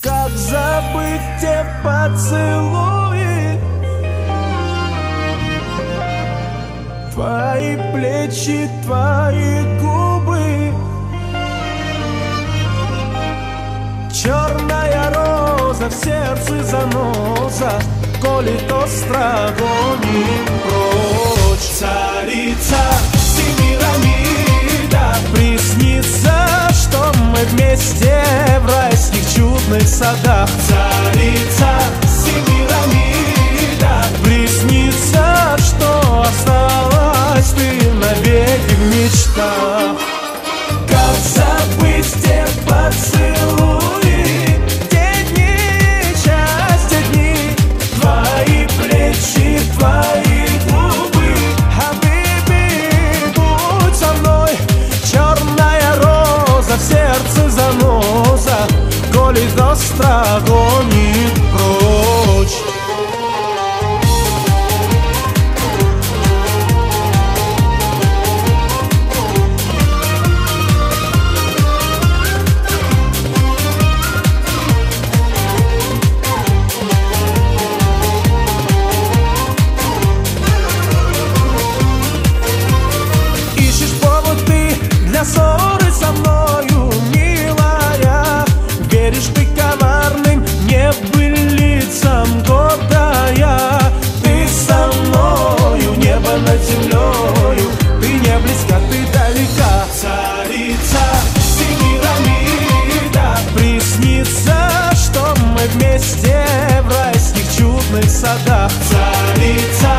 Как забыть те поцелуи, твои плечи, твои губы, черная роза в сердце заноза, колет остро, гонит прочь. Царица Семирамида, приснится, что мы вместе в райских чудных садах. Царица Семирамида, приснится, что осталась ты навеки в мечтах. Как забыть те поцелуи, те дни, счастья дни, твои плечи, твои губы. Хабиби, будь со мной, черная роза в сердце заноза, колет остро, гонит прочь. Ссоры со мною, милая, веришь ты коварным небылицам годая. Ты со мною, небо над землею, ты не близка, ты далека. Царица Семирамида, приснится, что мы вместе в райских чудных садах. Царица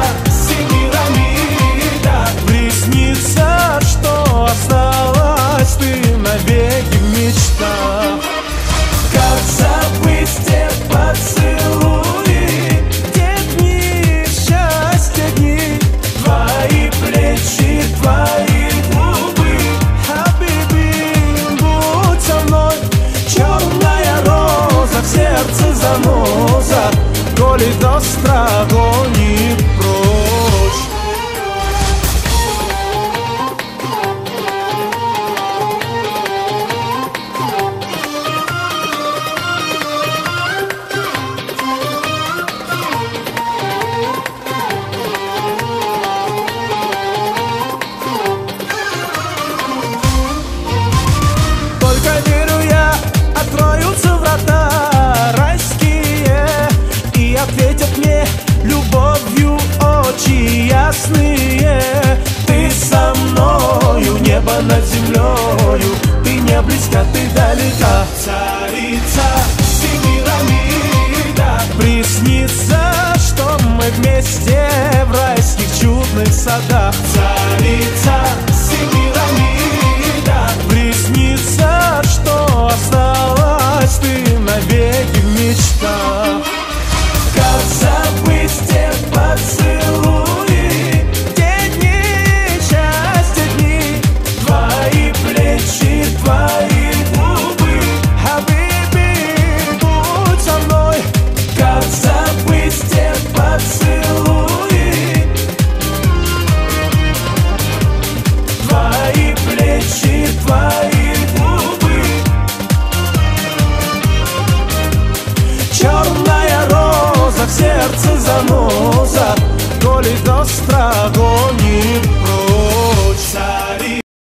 Семирамида, приснится, что осталась ты навеки в мечтах. Как забыть те поцелуи, те дни, счастья дни, твои плечи, твои губы. Хабиби, будь со мной, черная роза в сердце заноза, колет остро, гонит прочь. Откроются врата райские, и ответят мне любовью очи ясные. Ты со мною, небо над землею, ты не близка, ты далека. Царица Семирамида, приснится, что мы вместе в райских чудных садах. Царица